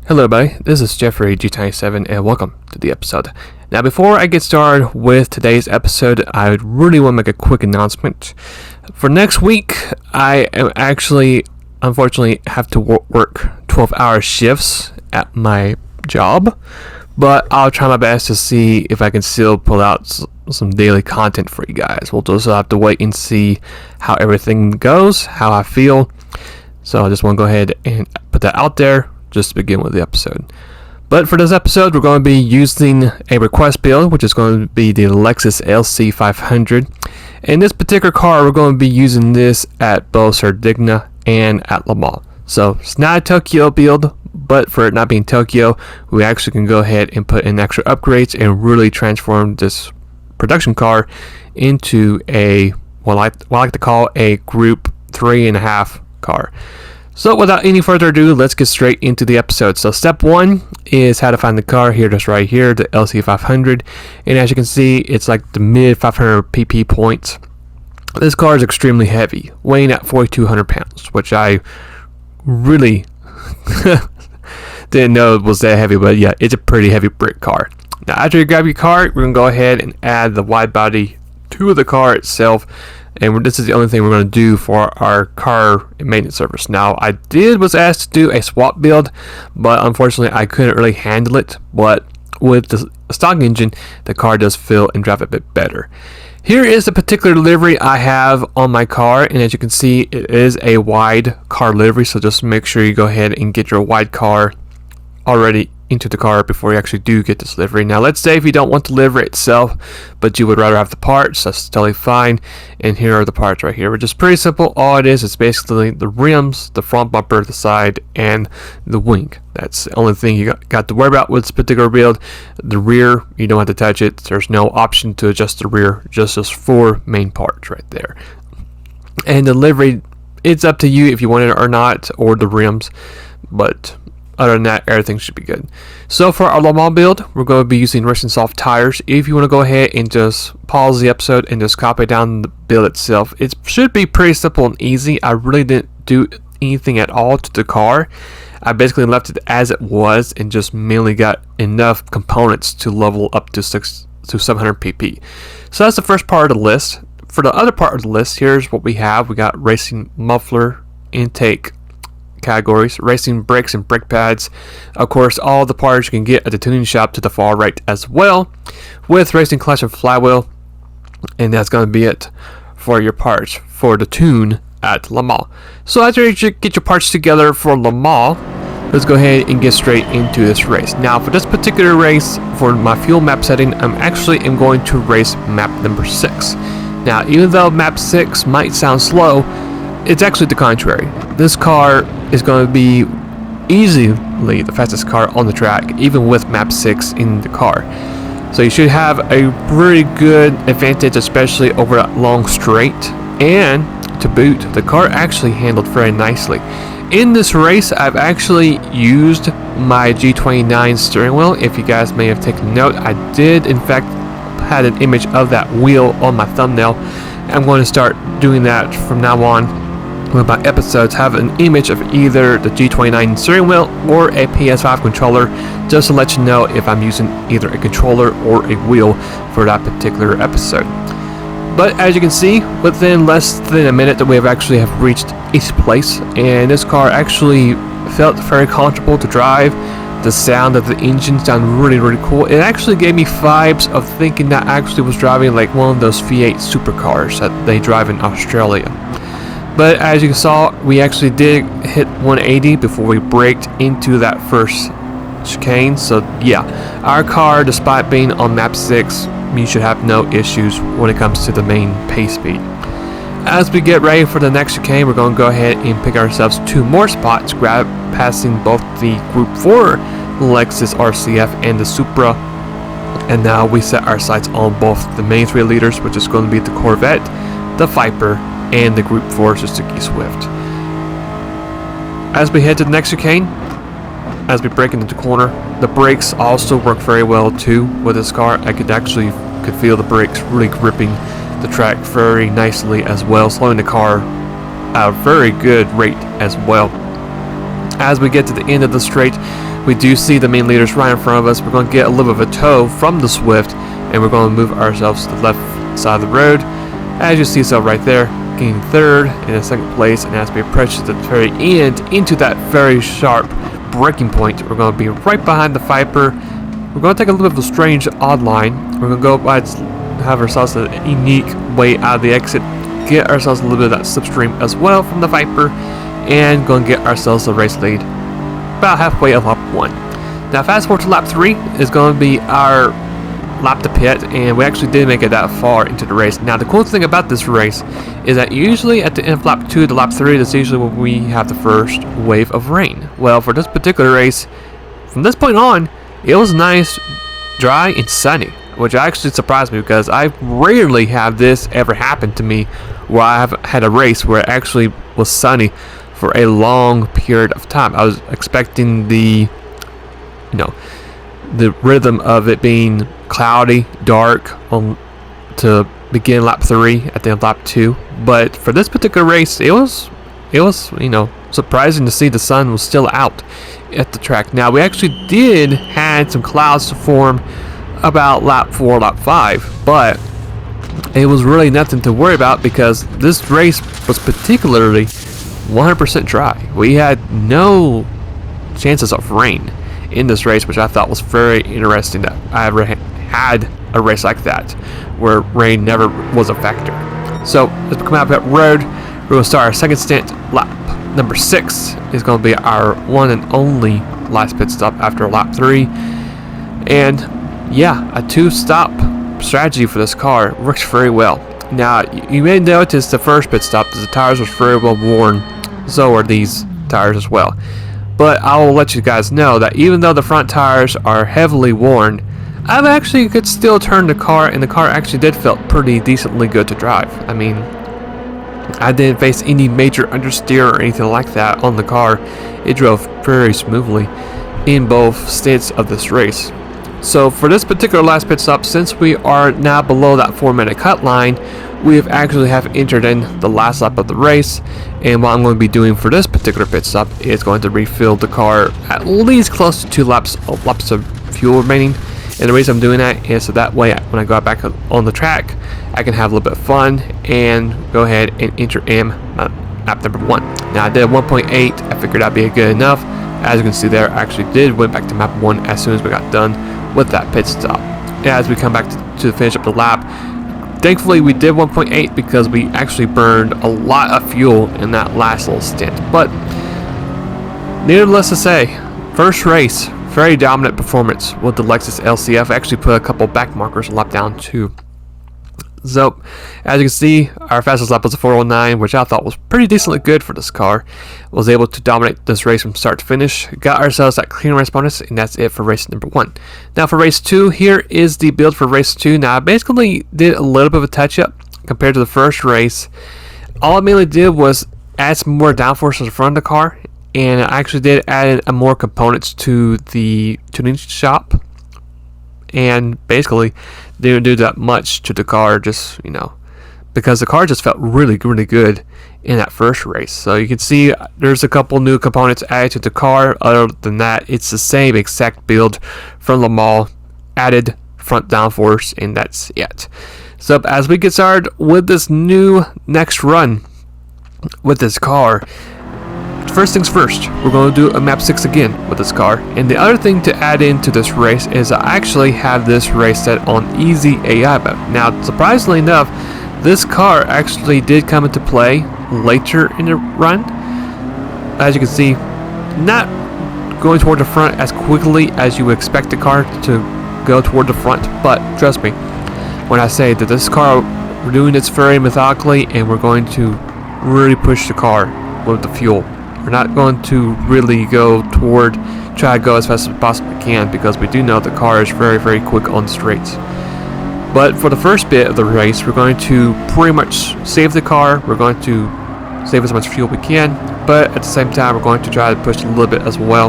Hello everybody, this is Jeffrey GT7 and welcome to the episode. Now before I get started with today's episode, I really want to make a quick announcement. For next week, I am actually, unfortunately, have to work 12-hour shifts at my job, but I'll try my best to see if I can still pull out some daily content for you guys. We'll just have to wait and see how everything goes, how I feel. So I just want to go ahead and put that out there just to begin with the episode. But for this episode, we're going to be using a request build, which is going to be the Lexus LC500. In this particular car, we're going to be using this at both Sardegna and at Le Mans. So it's not a Tokyo build, but for it not being Tokyo, we actually can go ahead and put in extra upgrades and really transform this production car into a what I like to call a Group 3.5 car. So without any further ado, let's get straight into the episode. So step one is how to find the car. Here, just right here, the LC500. And as you can see, it's like the mid 500 pp points. This car is extremely heavy, weighing at 4,200 pounds, which I really didn't know it was that heavy, but yeah, it's a pretty heavy brick car. Now after you grab your car, we're going to go ahead and add the wide body to the car itself. And this is the only thing we're going to do for our car maintenance service. Now, I was asked to do a swap build, but unfortunately, I couldn't really handle it. But with the stock engine, the car does feel and drive a bit better. Here is the particular livery I have on my car, and as you can see, it is a wide car livery. So just make sure you go ahead and get your wide car already into the car before you actually do get this livery. Now let's say if you don't want the livery itself, but you would rather have the parts, that's totally fine. And here are the parts right here, which is pretty simple. All it is basically the rims, the front bumper, the side, and the wing. That's the only thing you got to worry about with this particular build. The rear, you don't have to touch it. There's no option to adjust the rear, just those four main parts right there. And the livery, it's up to you if you want it or not, or the rims, but other than that, everything should be good. So for our Le Mans build, we're going to be using Racing Soft tires. If you want to go ahead and just pause the episode and just copy down the build itself, it should be pretty simple and easy. I really didn't do anything at all to the car. I basically left it as it was and just mainly got enough components to level up to 700 pp. So that's the first part of the list. For the other part of the list, here's what we have. We got racing muffler intake categories, racing brakes and brake pads. Of course, all the parts you can get at the tuning shop to the far right as well, with racing clutch and flywheel. And that's going to be it for your parts for the tune at Le Mans. So after you get your parts together for Le Mans, let's go ahead and get straight into this race. Now for this particular race, for my fuel map setting, I'm going to race map number 6. Now even though map 6 might sound slow, it's actually the contrary. This car is going to be easily the fastest car on the track, even with map 6 in the car. So you should have a pretty good advantage, especially over that long straight. And to boot, the car actually handled very nicely. In this race, I've actually used my G29 steering wheel. If you guys may have taken note, I did in fact had an image of that wheel on my thumbnail. I'm going to start doing that from now on. With my episodes, have an image of either the G29 steering wheel or a PS5 controller, just to let you know if I'm using either a controller or a wheel for that particular episode. But as you can see, within less than a minute that we have reached each place, and this car actually felt very comfortable to drive. The sound of the engine sounded really cool. It actually gave me vibes of thinking that I actually was driving like one of those V8 supercars that they drive in Australia. But as you saw, we actually did hit 180 before we braked into that first chicane. So yeah, our car, despite being on map 6, you should have no issues when it comes to the main pace speed. As we get ready for the next chicane, we're going to go ahead and pick ourselves 2 more spots, passing both the Group 4 Lexus RCF and the Supra. And now we set our sights on both the main 3 leaders, which is going to be the Corvette, the Viper, and the Group 4 Suzuki Swift. As we head to the next chicane, as we brake into the corner, the brakes also work very well too with this car. I could feel the brakes really gripping the track very nicely as well, slowing the car at a very good rate as well. As we get to the end of the straight, we do see the main leaders right in front of us. We're going to get a little bit of a tow from the Swift, and we're going to move ourselves to the left side of the road. As you see, so right there, getting third and in second place, and as we approach the very end into that very sharp braking point, we're going to be right behind the Viper. We're going to take a little bit of a strange odd line. We're going to go by, have ourselves a unique way out of the exit, get ourselves a little bit of that slipstream as well from the Viper, and go and get ourselves a race lead about halfway of lap 1. Now fast forward to lap 3 is going to be our lap to pit, and we actually did make it that far into the race. Now the cool thing about this race is that usually at the end of lap 2 to lap 3, that's usually when we have the first wave of rain. Well, for this particular race, from this point on, it was nice, dry, and sunny, which actually surprised me because I rarely have this ever happen to me where I have had a race where it actually was sunny for a long period of time. I was expecting the rhythm of it being cloudy, dark to begin lap 3 at the end of lap 2, but for this particular race, it was surprising to see the sun was still out at the track. Now we actually did had some clouds to form about lap 4, lap 5, but it was really nothing to worry about because this race was particularly 100% dry. We had no chances of rain in this race, which I thought was very interesting that I ever had a race like that where rain never was a factor. So as we come out of that road, we're going to start our second stint. Lap number 6 is going to be our one and only last pit stop after lap 3. And yeah, a 2-stop strategy for this car works very well. Now you may notice the first pit stop, the tires was very well worn. So are these tires as well. But I will let you guys know that even though the front tires are heavily worn, I actually could still turn the car, and the car actually did feel pretty decently good to drive. I mean, I didn't face any major understeer or anything like that on the car. It drove very smoothly in both stints of this race. So for this particular last pit stop, since we are now below that 4-minute cut line, we have actually entered in the last lap of the race, and what I'm going to be doing for this particular pit stop is going to refill the car at least close to 2 laps of fuel remaining. And the reason I'm doing that is so that way when I go back on the track, I can have a little bit of fun and go ahead and enter in lap number 1. Now I did 1.8. I figured that'd be good enough. As you can see there, I actually did went back to map 1 as soon as we got done with that pit stop. As we come back to finish up the lap, thankfully we did 1.8 because we actually burned a lot of fuel in that last little stint. But needless to say, first race, very dominant performance with the Lexus LCF. I actually put a couple back markers on lap down too. So as you can see, our fastest lap was a 409, which I thought was pretty decently good for this car. Was able to dominate this race from start to finish. Got ourselves that clean race bonus, and that's it for race number 1. Now for race 2, here is the build for race 2. Now I basically did a little bit of a touch up compared to the first race. All I mainly did was add some more downforce to the front of the car, and I actually did add in more components to the tuning shop, and basically didn't do that much to the car, just because the car just felt really good in that first race. So you can see there's a couple new components added to the car. Other than that, it's the same exact build from Le Mans, added front downforce, and that's it. So as we get started with this new next run with this car, first things first, we're going to do a map 6 again with this car. And the other thing to add into this race is I actually have this race set on easy AI mode. Now surprisingly enough, this car actually did come into play later in the run. As you can see, not going toward the front as quickly as you would expect the car to go toward the front, but trust me when I say that this car, we're doing this very methodically, and we're going to really push the car with the fuel. We're not going to really try to go as fast as we possibly can, because we do know the car is very quick on the straights. But for the first bit of the race, we're going to pretty much save the car. We're going to save as much fuel we can, but at the same time, we're going to try to push a little bit as well,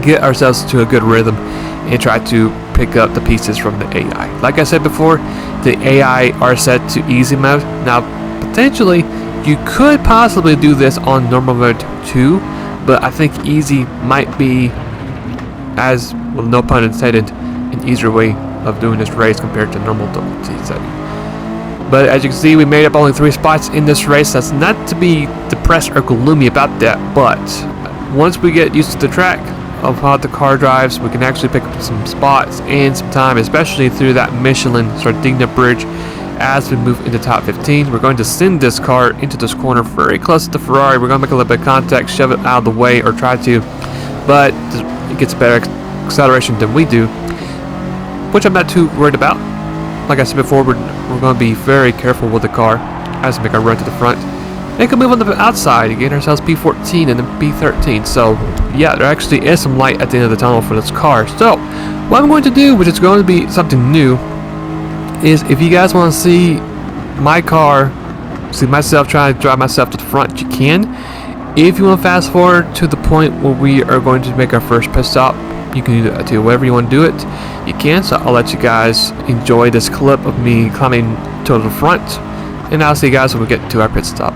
get ourselves to a good rhythm, and try to pick up the pieces from the AI. Like I said before, the AI are set to easy mode. Now, potentially, you could possibly do this on normal mode too, but I think easy might be as, well, no pun intended, an easier way of doing this race compared to normal GT7. But as you can see, we made up only 3 spots in this race. That's not to be depressed or gloomy about that, but once we get used to the track of how the car drives, we can actually pick up some spots and some time, especially through that Michelin Sardegna bridge. As we move into top 15, we're going to send this car into this corner very close to the Ferrari. We're going to make a little bit of contact, shove it out of the way, or try to, but it gets better acceleration than we do, which I'm not too worried about. Like I said before, we're going to be very careful with the car as we make our run to the front. And can move on the outside and get ourselves P14 and then P13. So yeah, there actually is some light at the end of the tunnel for this car. So what I'm going to do, which is going to be something new, is if you guys want to see my car, see myself trying to drive myself to the front, you can. If you want to fast forward to the point where we are going to make our first pit stop, you can do that too. Whatever you want to do it, you can. So I'll let you guys enjoy this clip of me climbing to the front, and I'll see you guys when we get to our pit stop.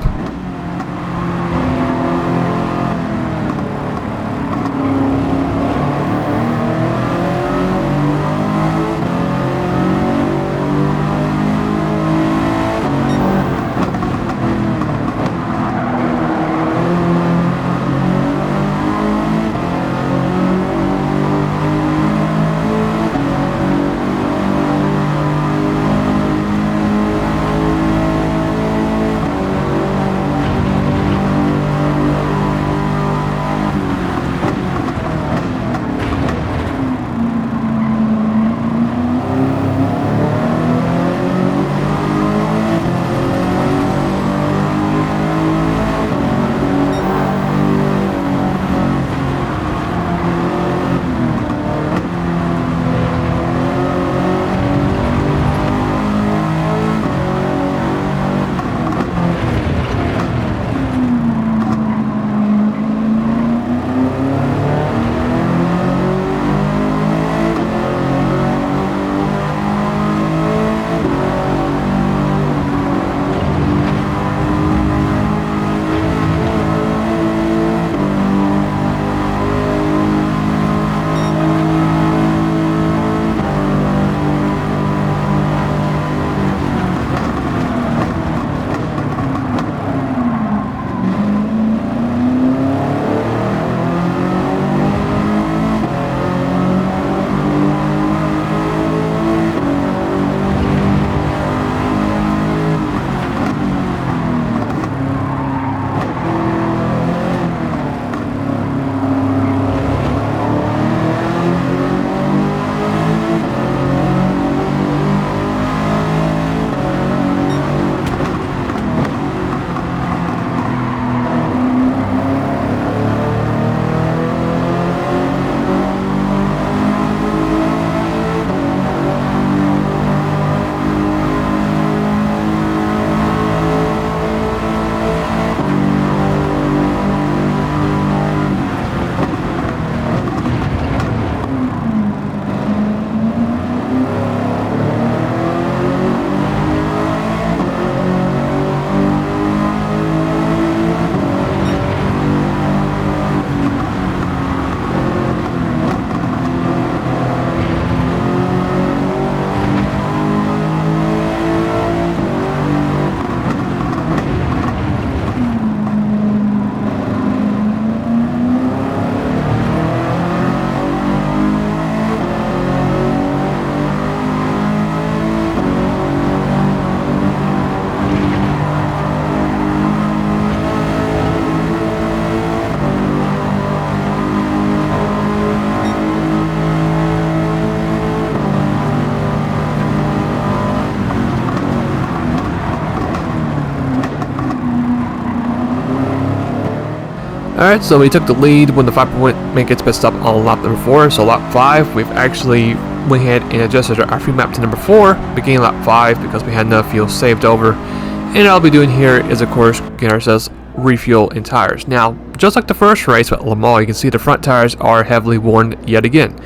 Alright, so we took the lead when the 5.1 make its pit stop on lap number 4. So lap 5, we've actually went ahead and adjusted our fuel map to number 4, beginning lap 5, because we had enough fuel saved over. And all I'll be doing here is, of course, getting ourselves refuel and tires. Now, just like the first race with Le Mans, you can see the front tires are heavily worn yet again.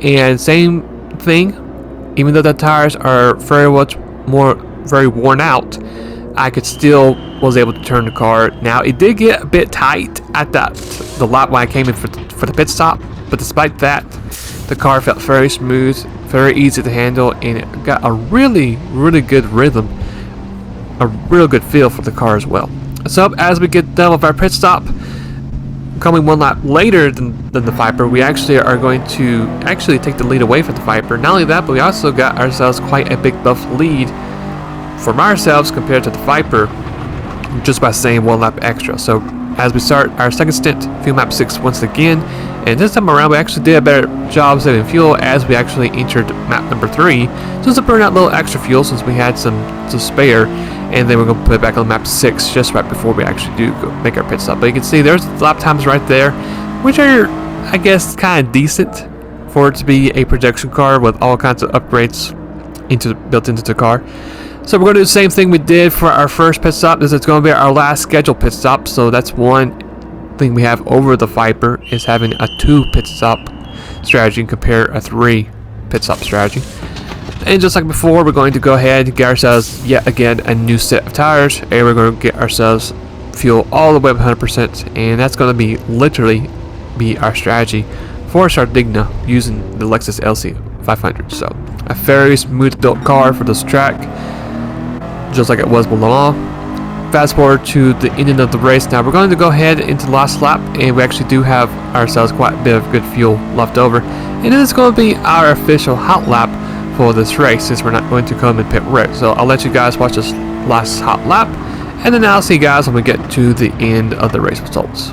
And same thing, even though the tires are very worn out, I was able to turn the car. Now, it did get a bit tight at the lap when I came in for the pit stop, but despite that, The car felt very smooth, very easy to handle, and it got a really good rhythm, a real good feel for the car as well. So as we get done with our pit stop, coming one lap later than the Viper, we actually are going to take the lead away from the Viper. Not only that, but we also got ourselves quite a big buff lead from ourselves compared to the Viper, just by saying one lap extra. So as we start our second stint, fuel map 6 once again, and this time around we actually did a better job saving fuel as we actually entered map number 3, just to burn out a little extra fuel since we had some to spare, and then we're going to put it back on map 6 just right before we actually do go make our pit stop. But you can see there's lap times right there, which are, I guess, kind of decent for it to be a production car with all kinds of upgrades built into the car. So we're going to do the same thing we did for our first pit stop. This is going to be our last scheduled pit stop, so that's one thing we have over the Viper, is having a 2 pit stop strategy and compare a 3 pit stop strategy. And just like before, we're going to go ahead and get ourselves yet again a new set of tires, and we're going to get ourselves fuel all the way up 100%, and that's going to be literally our strategy for Sardegna using the Lexus LC500. So a very smooth built car for this track, just like it was with Le Mans. Fast forward to the ending of the race. Now we're going to go ahead into the last lap, and we actually do have ourselves quite a bit of good fuel left over, and it is going to be our official hot lap for this race, since we're not going to come and pit wreck. So I'll let you guys watch this last hot lap, and then I'll see you guys when we get to the end of the race results.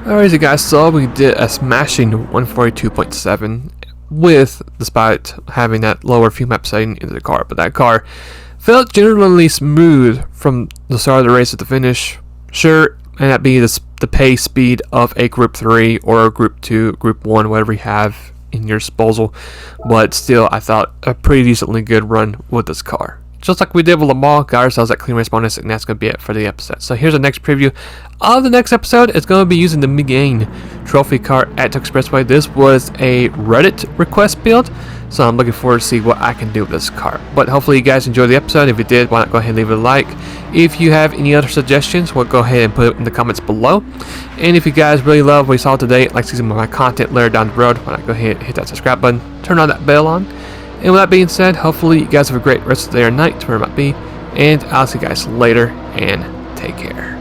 Alright, you guys, so we did a smashing 142.7 despite having that lower fuel map setting into the car, but that car felt generally smooth from the start of the race to the finish. Sure, and that be the pace speed of a Group 3 or a Group 2, Group 1, whatever you have in your disposal, but still I thought a pretty decently good run with this car. Just like we did with Le Mans, got ourselves that clean race bonus, and that's going to be it for the episode. So here's the next preview of the next episode. It's going to be using the Megane trophy car at Tokyo Expressway. This was a Reddit request build, so I'm looking forward to see what I can do with this car. But hopefully you guys enjoyed the episode. If you did, why not go ahead and leave it a like. If you have any other suggestions, well, go ahead and put it in the comments below. And if you guys really love what you saw today, like seeing my content later down the road, why not go ahead and hit that subscribe button, turn on that bell on. And with that being said, hopefully you guys have a great rest of the day or night, wherever it might be, and I'll see you guys later, and take care.